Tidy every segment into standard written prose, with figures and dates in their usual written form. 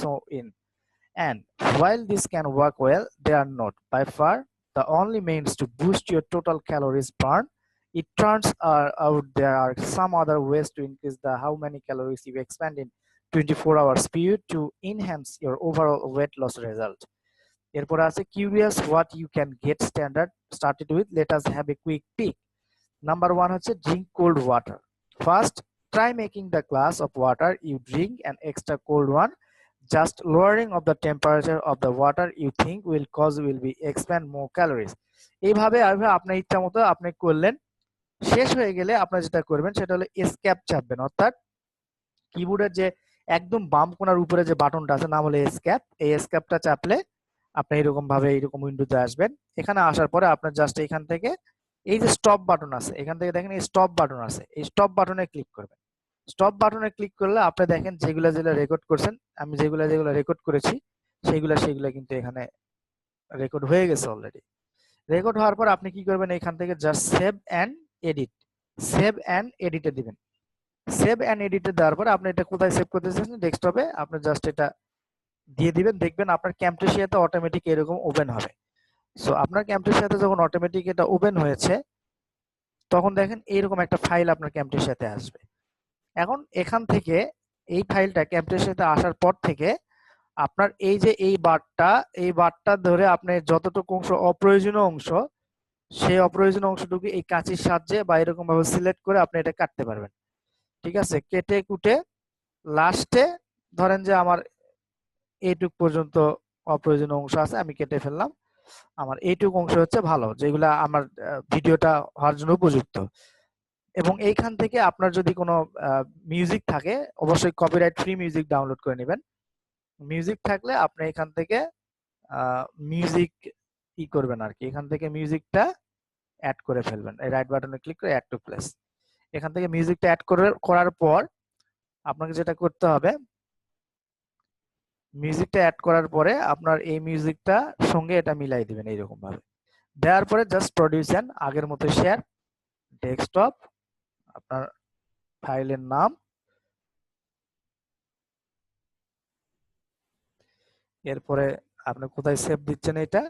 so in. And while this can work well, they are not by far the only means to boost your total calories burn. It turns out there are some other ways to increase the how many calories you expend in 24 hours period to enhance your overall weight loss result. এরপর আছে curious what you can get started with. Let us have a quick peek. Number 1 হচ্ছে drink cold water. First, try making the glass of water you drink an extra cold one. Just lowering of the temperature of the water you think will be expend more calories. এইভাবে আপনার ইচ্ছা মতো আপনি করলেন, শেষ হয়ে গেলে আপনারা যেটা করবেন সেটা হলো এসকেপ চাপবেন, অর্থাৎ কিবোর্ডের যে একদম বাম কোণার উপরে যে বাটনটা আছে নাম হলো এসকেপ, এই এসকেপটা চাপলে আপনি এরকম ভাবে এরকম উইন্ডোতে আসবেন। এখানে আসার পরে আপনার জাস্ট এখান থেকে এই যে স্টপ বাটন আছে, এখান থেকে দেখেন এই স্টপ বাটন আছে, এই স্টপ বাটনে ক্লিক করবেন। স্টপ বাটনে ক্লিক করলে আপনি দেখেন যেগুলা রেকর্ড করছেন, আমি যেগুলা রেকর্ড করেছি সেগুলা কিন্তু এখানে রেকর্ড হয়ে গেছে অলরেডি। রেকর্ড হওয়ার পর আপনি কি করবেন, এখান থেকে জাস্ট সেভ এন্ড এডিটে দিবেন। সেভ এন্ড এডিটে দেওয়ার পর আপনি এটা কোথায় সেভ করতে চাচ্ছেন, ডেস্কটপে আপনি জাস্ট এটা দিয়ে দিবেন। দেখবেন আপনার ক্যামটেশিয়াতে অটোমেটিক এরকম ওপেন হবে। সো আপনার ক্যামটেশিয়াতে যখন অটোমেটিক এটা ওপেন হয়েছে তখন দেখেন এইরকম একটা ফাইল আপনার ক্যামটেশিয়াতে আসবে। এখন এখান থেকে এই ফাইলটা ক্যামটেশিয়াতে আসার পর থেকে আপনার এই যে এই বারটা ধরে আপনি যতটুকু অংশ অপ্রয়োজনীয় অংশ, সেই অপ্রয়োজনীয় অংশটুকু এই কাঁচির সাহায্যে বা এরকম ভাবে সিলেক্ট করে আপনি এটা কাটতে পারবেন। ঠিক আছে, কেটে কুটে লাস্টে ধরেন যে আমার এইটুক পর্যন্ত অপ্রয়োজনীয় অংশ আছে, আমি কেটে ফেললাম। আমার এইটুক অংশ হচ্ছে ভালো, যেগুলা আমার ভিডিওটা হওয়ার জন্য উপযুক্ত। এবং এইখান থেকে আপনার যদি কোনো মিউজিক থাকে, অবশ্যই কপিরাইট ফ্রি মিউজিক ডাউনলোড করে নেবেন। মিউজিক থাকলে আপনি এখান থেকে মিউজিক করবেন আর কি, এখান থেকে মিউজিকটা অ্যাড করে ফেলবেন। এই রাইট বাটনে ক্লিক করে অ্যাড টু প্লেস, এখান থেকে মিউজিকটা অ্যাড করার পর আপনাকে যেটা করতে হবে, মিউজিকটা অ্যাড করার পরে আপনার এই মিউজিকটা সঙ্গে এটা মিলাই দিবেন এইরকম ভাবে। দেওয়ার পরে জাস্ট প্রডিউস আগের মতো শেয়ার ডেস্কটপ, আপনার ফাইলের নাম, এরপরে আপনি কোথায় সেভ দিচ্ছেন এটা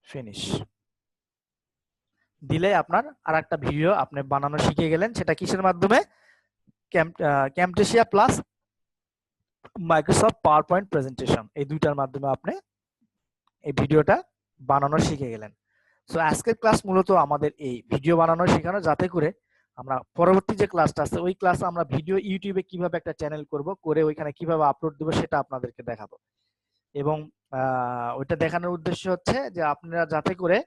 ফিনিশ দিলে আপনার আরেকটা ভিডিও আপনি বানানো শিখে গেলেন। সেটা কিসের মাধ্যমে, Camtasia plus Microsoft PowerPoint presentation, এই দুইটার মাধ্যমে আপনি এই ভিডিওটা বানানো শিখে গেলেন। সো আজকের ক্লাস মূলত আমাদের এই ভিডিও বানানো শেখানো, যাতে করে আমরা পরবর্তী যে ক্লাসটা আছে ওই ক্লাসে আমরা ভিডিও ইউটিউবে কিভাবে একটা চ্যানেল করব, করে ওইখানে কিভাবে আপলোড দেব সেটা আপনাদেরকে দেখাবো। এবং ওইটা দেখানোর উদ্দেশ্য হচ্ছে যে আপনারা যাতে করে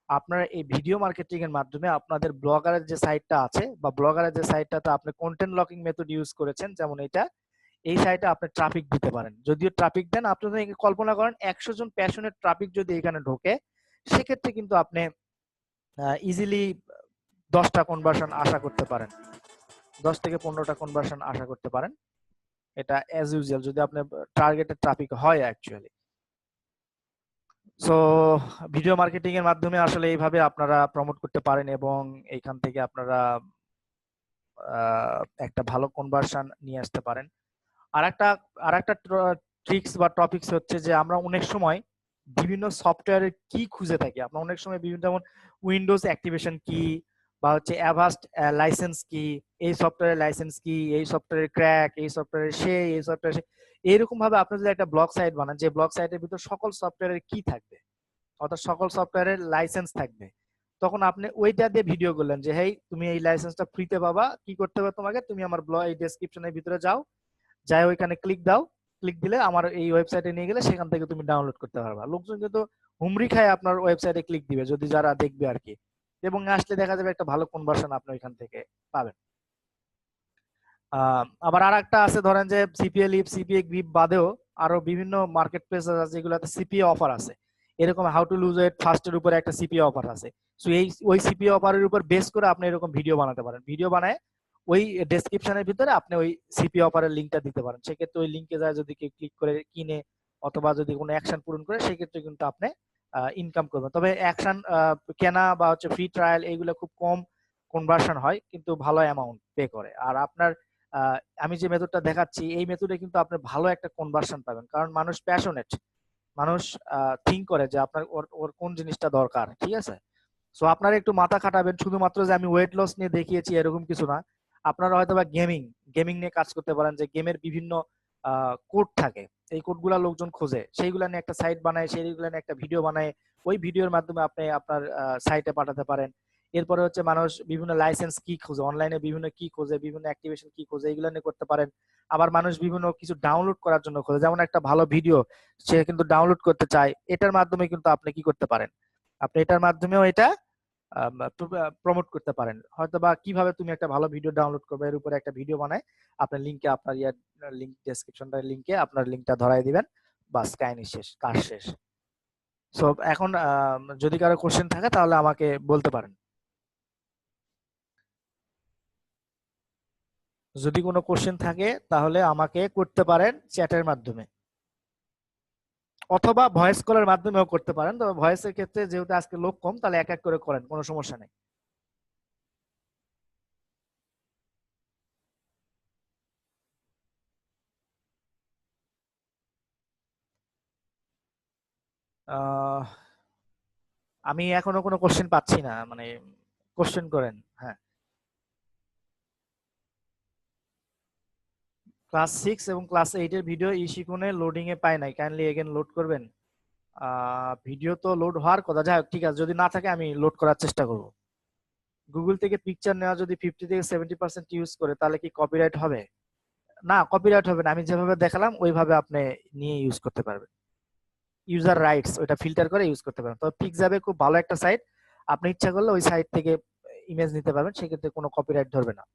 আপনারা এই ভিডিও মার্কেটিং এর মাধ্যমে আপনাদের ব্লগারের যে সাইটটা আছে বা ব্লগারের যে সাইটটাতে আপনি কন্টেন্ট লকিং মেথড ইউজ করেছেন, যেমন এটা, এই সাইটে আপনি ট্রাফিক দিতে পারেন। যদিও ট্রাফিক দেন, আপনি যদি কল্পনা করেন 100 জন প্যাশনেট ট্রাফিক যদি এখানে ঢোকে, সেক্ষেত্রে কিন্তু আপনি ইজিলি 10টা কনভার্সন আশা করতে পারেন, 10 থেকে 15টা কনভার্সন আশা করতে পারেন। এটা অ্যাজ ইউজুয়াল যদি আপনি টার্গেটেড ট্রাফিক হয় অ্যাকচুয়ালি। সো ভিডিও মার্কেটিং এর মাধ্যমে আসলে এইভাবে আপনারা প্রমোট করতে পারেন এবং এইখান থেকে আপনারা একটা ভালো কনভার্সন নিয়ে আসতে পারেন। আরেকটা ট্রিক্স বা টপিকস হচ্ছে যে আমরা অনেক সময় বিভিন্ন সফটওয়্যারের কি খুঁজে থাকি। আমরা অনেক সময় বিভিন্ন, যেমন উইন্ডোজ অ্যাক্টিভেশন কি বা হচ্ছে অ্যাভাস্ট লাইসেন্স কি, এই সফটওয়্যারের লাইসেন্স কি, এই সফটওয়্যারের ক্র্যাক, এই সফটওয়্যারের এই সফটওয়্যার এইরকম ভাবে আপনি যদি একটা ব্লগ সাইট বানান, যে ব্লগ সাইটের ভিতর সকল সফটওয়্যারের কি থাকবে, অর্থাৎ সকল সফটওয়্যারের লাইসেন্স থাকবে, তখন আপনি ওইটা দিয়ে ভিডিও করলেন যে হেই তুমি এই লাইসেন্সটা ফ্রিতে পাবা, কি করতে হবে তোমাকে, তুমি আমার ব্লগ এই ডেসক্রিপশনের ভিতরে যাও, যাই ওইখানে ক্লিক দাও, ক্লিক দিলে আমার এই ওয়েবসাইটে নিয়ে গেলে সেখান থেকে তুমি ডাউনলোড করতে পারবা। লোকজন কিন্তু হুমড়ি খায় আপনার ওয়েবসাইটে ক্লিক দিবে যদি যারা দেখবে আর কি, এবং আসলে দেখা যাবে একটা ভালো কনভার্সন আপনি ওইখান থেকে পাবেন। আবার আরেকটা আছে, ধরেন যে সিপিএ লিভ, সিপিএ গ্রিপ বাদেও আরো বিভিন্ন মার্কেট প্লেস আছে যেগুলোতে সিপিএ অফার আছে। এরকম হাউ টু লুজ ওয়েট ফাস্টের উপরে একটা সিপিএ অফার আছে। সো ওই সিপিএ অফারের উপর বেস করে আপনি এরকম ভিডিও বানাতে পারেন। ভিডিও বানায় ওই ডেসক্রিপশনের ভিতরে আপনি ওই সিপিএ অফারের লিঙ্কটা দিতে পারেন। সেক্ষেত্রে ওই লিঙ্কে যায় যদি কেউ ক্লিক করে কিনে অথবা যদি কোনো অ্যাকশন পূরণ করে, সেক্ষেত্রে কিন্তু আপনি ইনকাম করবেন। তবে অ্যাকশন কেনা বা হচ্ছে ফ্রি ট্রায়াল, এইগুলো খুব কম কনভার্সন হয় কিন্তু ভালো অ্যামাউন্ট পে করে। আর আপনার আমি যে মেথডটা দেখাচ্ছি এই মেথডে কিন্তু আপনি ভালো একটা কনভার্সন পাবেন, কারণ মানুষ প্যাশনেট, মানুষ থিঙ্ক করে যে আপনার ওর ওর কোন জিনিসটা দরকার, ঠিক আছে? সো আপনারা একটু মাথা খাটাবেন, শুধুমাত্র যে আমি ওয়েট লস নিয়ে দেখিয়েছি এরকম কিছু না। আপনারা হয়তো বা গেমিং গেমিং নিয়ে কাজ করতে পারেন, যে গেমের বিভিন্ন কোড থাকে, এই কোডগুলা লোকজন খোঁজে, সেইগুলা নিয়ে একটা সাইট বানায়, সেইগুলা নিয়ে একটা ভিডিও বানায়, ওই ভিডিওর মাধ্যমে আপনি আপনার সাইটে পাঠাতে পারেন। এরপরে হচ্ছে মানুষ বিভিন্ন লাইসেন্স কি খোঁজে, অনলাইনে বিভিন্ন কি খোঁজে, বিভিন্ন অ্যাক্টিভেশন কি খোঁজে, এগুলো নিয়ে করতে পারেন। আবার মানুষ বিভিন্ন কিছু ডাউনলোড করার জন্য খোঁজে, যেমন একটা ভালো ভিডিও সে কিন্তু ডাউনলোড করতে চায়, এটার মাধ্যমে কিন্তু আপনি কি করতে পারেন, আপনি এটার মাধ্যমেও এটা প্রমোট করতে পারেন। হয়তো বা কিভাবে তুমি একটা ভালো ভিডিও ডাউনলোড করবে এর উপরে একটা ভিডিও বানায় আপনার লিংকে, আপনার ইয়ার লিংক ডেসক্রিপশনটার লিংকে আপনার লিংকটা ধরাই দিবেন, বাস কাহিনী শেষ, কাজ শেষ। সো এখন যদি কারো কোশ্চেন থাকে তাহলে আমাকে বলতে পারেন। যদি কোনো কোশ্চেন থাকে তাহলে আমাকে করতে পারেন চ্যাটের মাধ্যমে, অথবা ভয়েস কলের মাধ্যমেও করতে পারেন। তবে ভয়েসের ক্ষেত্রে যেহেতু আজকে লোক কম, তাহলে এক এক করে করেন, কোনো সমস্যা নেই। আহ আমি এখনো কোনো কোশ্চেন পাচ্ছি না, মানে কোশ্চেন করেন। হ্যাঁ, ক্লাস 6 এবং ক্লাস 8 এর ভিডিও ই শিখনে লোডিং এ পাই নাই, কাইন্ডলি এগেন লোড করবেন। ভিডিও তো লোড হওয়ার কথা, যাই হোক ঠিক আছে, যদি না থাকে আমি লোড করার চেষ্টা করব। গুগল থেকে পিকচার নেওয়া যদি 50 থেকে 70% ইউজ করে তাহলে কি কপিরাইট হবে? না, কপিরাইট হবে না, আমি যেভাবে দেখালাম ওইভাবে আপনি নিয়ে ইউজ করতে পারবেন। ইউজার রাইটস ওটা ফিল্টার করে ইউজ করতে পারবেন। তবে পিক্সাবে খুব ভালো একটা সাইট, আপনি ইচ্ছা করলে ওই সাইট থেকে ইমেজ নিতে পারবেন, সেক্ষেত্রে কোনো কপিরাইট ধরবে না।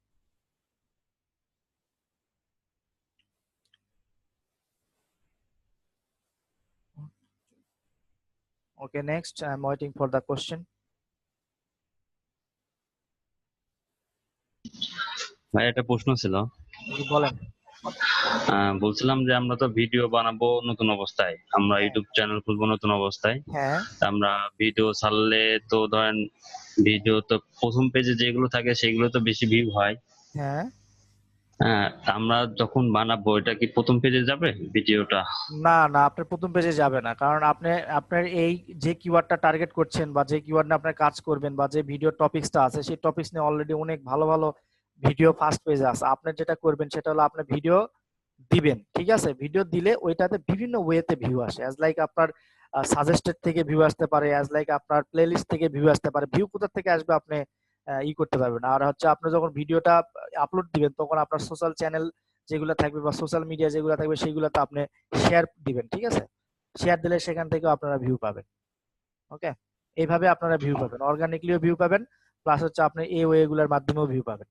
Okay, next I am waiting for the question. ভাই একটা প্রশ্ন ছিল। জি বলেন। বলছিলাম যে আমরা তো ভিডিও বানাবো নতুন অবস্থায়, আমরা হ্যাঁ, ইউটিউব চ্যানেল খুলবো নতুন অবস্থায়। হ্যাঁ, তা আমরা ভিডিও ছাড়লে তো ধরেন ভিডিও তো প্রথম পেজে যেগুলো থাকে সেগুলো তো বেশি ভিউ হয়। হ্যাঁ। তা আমরা যখন বানাবো এটা কি প্রথম পেজে যাবে ভিডিওটা? না, না, আপনার প্রথম পেজে যাবে না, কারণ আপনি আপনার এই যে কিওয়ার্ডটা টার্গেট করছেন বা যে কিওয়ার্ড নিয়ে আপনার কাজ করবেন বা যে ভিডিও টপিকসটা আছে সেই টপিকস নিয়ে অলরেডি অনেক ভালো ভালো ভিডিও ফার্স্ট পেজে আছে। আপনি যেটা করবেন সেটা হলো আপনি ভিডিও দিবেন, ঠিক আছে? ভিডিও দিলে ওইটাতে বিভিন্ন ওয়েতে ভিউ আসে, অ্যাজ লাইক আপনার সাজেস্টেড থেকে ভিউ আসতে পারে, অ্যাজ লাইক আপনার প্লেলিস্ট থেকে ভিউ আসতে পারে। ভিউ কোথা থেকে আসবে আপনি ই করতে পারবেন। আর হচ্ছে আপনি যখন ভিডিওটা আপলোড দিবেন তখন আপনার সোশ্যাল চ্যানেল যেগুলো থাকবে বা সোশ্যাল মিডিয়া যেগুলো থাকবে সেগুলোতে আপনি শেয়ার দিবেন, ঠিক আছে? শেয়ার দিলে সেখান থেকেও আপনারা ভিউ পাবেন। ওকে, এইভাবে আপনারা ভিউ পাবেন, অর্গানিকলিও ভিউ পাবেন, প্লাস হচ্ছে আপনি এই ওয়েগুলোর মাধ্যমেও ভিউ পাবেন।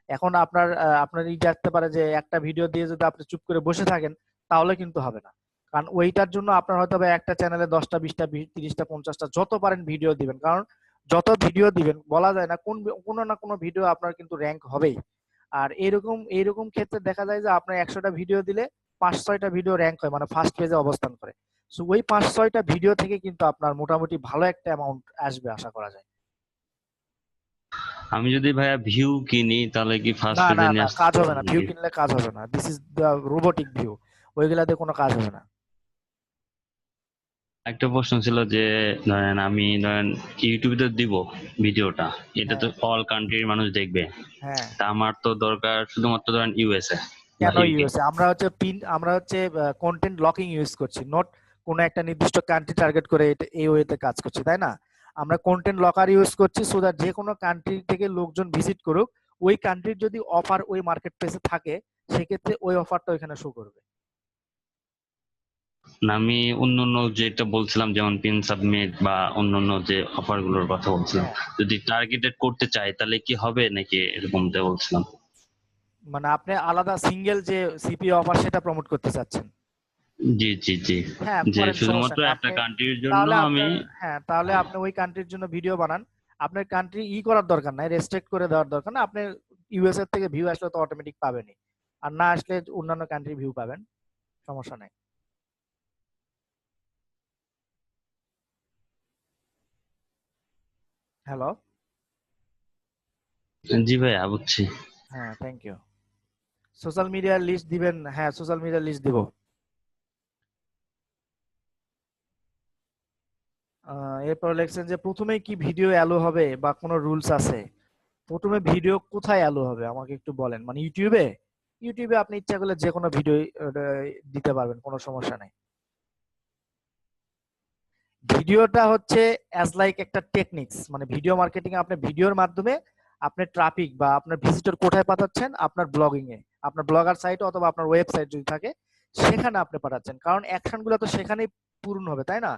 এখন আপনার আপনার ই থাকতে পারে যে একটা ভিডিও দিয়ে যদি আপনি চুপ করে বসে থাকেন তাহলে কিন্তু হবে না, কারণ ওইটার জন্য আপনার হয়তো বা একটা চ্যানেলে 10টা 20টা 30টা 50টা যত পারেন ভিডিও দিবেন, কারণ যত ভিডিও দিবেন বলা যায় না কোন কোনো না কোনো ভিডিও আপনার কিন্তু র্যাঙ্ক হবেই। আর এইরকম এইরকম ক্ষেত্রে দেখা যায় যে আপনার 100টা ভিডিও দিলে 5-6টা ভিডিও র্যাঙ্ক হয়, মানে ফার্স্ট পেজে অবস্থান করে। সো ওই 5-6টা ভিডিও থেকে কিন্তু আপনার মোটামুটি ভালো একটা অ্যামাউন্ট আসবে আশা করা যায়। আমি যদি ভাইয়া ভিউ কিনি তাহলে কি ফার্স্ট না, না, পেজে না, নিয়ে আসতে কাজ হবে পারবো না, ভিউ নাকি? কিনলে কাজ হবে না, this is the robotic view, ওইগুলাতে কোনো কাজ হবে না। একটা প্রশ্ন ছিল যে ধরেন ইউটিউবে তো দিব ভিডিওটা, এটা তো হ্যাঁ, অল কান্ট্রির মানুষ দেখবে। হ্যাঁ। তা আমার তো দরকার শুধুমাত্র ধরেন ইউএসএ বা কেন ইউকে। ইউএসএ? আমরা হচ্ছে কন্টেন্ট লকিং ইউজ করছি, নট কোনো একটা নির্দিষ্ট কান্ট্রি টার্গেট করে এই ওয়েতে কাজ করছি, তাই না? আমরা কন্টেন্ট লকার ইউজ করছি সো দ্যাট যে কোনো কান্ট্রি থেকে লোকজন ভিজিট করুক, ওই কান্ট্রির যদি অফার ওই মার্কেট প্লেসে থাকে সেক্ষেত্রে ওই অফারটা ওইখানে শো করবে। না, আমি অন্যান্য যেটা বলছিলাম যেমন পিন সাবমিট বা অন্যান্য যে অফার গুলোর কথা বলছিলাম, হ্যাঁ, যদি টার্গেটেড করতে চাই তাহলে কি হবে নাকি এরকমটা বলছিলাম। মানে আপনি আলাদা সিঙ্গেল যে সিপি অফার সেটা প্রমোট করতে চাচ্ছেন? জি জি জি। হ্যাঁ, যে করেন, সমস্যা শুধুমাত্র নেই। একটা কান্ট্রির জন্য তাহলে আমি। আপনার হ্যাঁ, তাহলে আপনি ওই কান্ট্রির জন্য ভিডিও বানান। আপনার কান্ট্রি করার দরকার নাই, রেস্ট্রিক্ট করে দেওয়ার দরকার না। আপনি ইউএস এর থেকে ভিউ আসলে তো অটোমেটিক পাবেনই। আর না আসলে অন্যান্য কান্ট্রি ভিউ পাবেন। সমস্যা নাই। হ্যালো? জি ভাইয়া বুঝছি। হ্যাঁ, থ্যাংক ইউ। সোশ্যাল মিডিয়ার লিস্ট দিবেন? হ্যাঁ, সোশ্যাল মিডিয়ার লিস্ট দিব। এরপর লিখছেন যে প্রথমে কি ভিডিও অ্যালো হবে বা কোনো রুলস আছে? প্রথমে ভিডিও কোথায় অ্যালো হবে আমাকে একটু বলেন। মানে ইউটিউবে? ইউটিউবে আপনি ইচ্ছা করলে যে কোনো ভিডিও দিতে পারবেন, কোনো সমস্যা নাই। ভিডিওটা হচ্ছে অ্যাজ লাইক একটা টেকনিক্স, মানে ভিডিও মার্কেটিং এ আপনি ভিডিওর মাধ্যমে আপনি ট্রাফিক বা আপনার ভিজিটর কোথায় পাঠাচ্ছেন? আপনার ব্লগিং এ, আপনার ব্লগার সাইটে অথবা আপনার ওয়েবসাইট যদি থাকে সেখানে আপনি পাঠাচ্ছেন, কারণ অ্যাকশন গুলো তো সেখানেই পূরণ হবে, তাই না?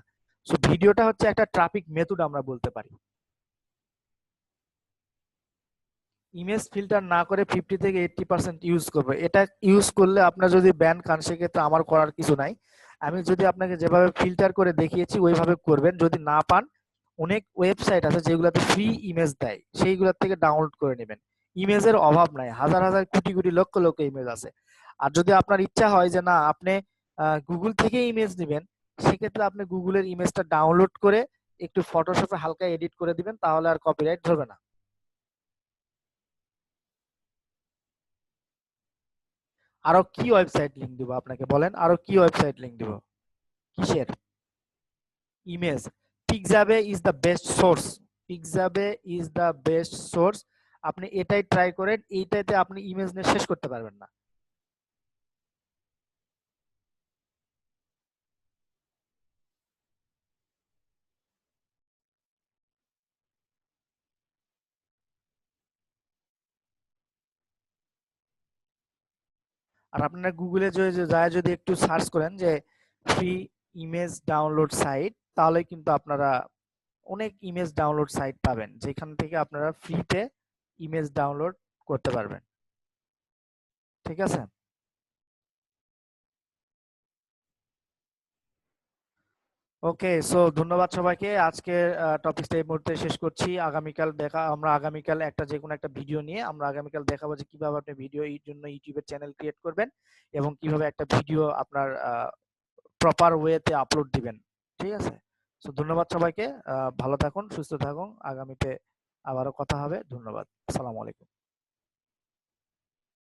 সো ভিডিওটা হচ্ছে একটা ট্রাফিক মেথড আমরা বলতে পারি। ইমেজ ফিল্টার না করে 50 থেকে 80% ইউজ করবে, এটা ইউজ করলে আপনার যদি ব্যান খান সেক্ষেত্রে আমার করার কিছু নাই। আমি যদি আপনাকে যেভাবে ফিল্টার করে দেখিয়েছি ওইভাবে করবেন। যদি না পান, অনেক ওয়েবসাইট আছে যেগুলোতে ফ্রি ইমেজ দেয়, সেইগুলোর থেকে ডাউনলোড করে নেবেন। ইমেজের অভাব নাই, হাজার হাজার কোটি কোটি লক্ষ লক্ষ ইমেজ আছে। আর যদি আপনার ইচ্ছা হয় যে না আপনি গুগল থেকে ইমেজ নেবেন, সেক্ষেত্রে আপনি গুগলের ইমেজটা ডাউনলোড করে একটু ফটোশপে হালকা এডিট করে দিবেন, তাহলে আর কপিরাইট ধরবে না। আরো কি ওয়েবসাইট লিংক দিব আপনাকে বলেন, আরো কি ওয়েবসাইট লিংক দিব? কিসের? Image. পিক্সাবে is the best source. পিক্সাবে is the best source. আপনি এটাই ট্রাই করেন, এইটাতে আপনি ইমেজ নিয়ে শেষ করতে পারবেন না। আর আপনারা গুগলে যায় যদি একটু সার্চ করেন যে ফ্রি ইমেজ ডাউনলোড সাইট, তাহলে কিন্তু আপনারা অনেক ইমেজ ডাউনলোড সাইট পাবেন যেখান থেকে আপনারা ফ্রিতে ইমেজ ডাউনলোড করতে পারবেন। ঠিক আছে? ওকে, সো ধন্যবাদ সবাইকে। আজকের টপিকটা এই মুহূর্তে শেষ করছি। আগামীকাল একটা যে কোনো একটা ভিডিও নিয়ে আমরা আগামীকাল দেখাবো যে কিভাবে আপনি ভিডিও এর জন্য ইউটিউবের চ্যানেল ক্রিয়েট করবেন এবং কিভাবে একটা ভিডিও আপনার প্রপার ওয়েতে আপলোড দিবেন। ঠিক আছে? সো ধন্যবাদ সবাইকে। ভালো থাকুন, সুস্থ থাকুন। আগামীতে আবারও কথা হবে। ধন্যবাদ। আসসালামু আলাইকুম।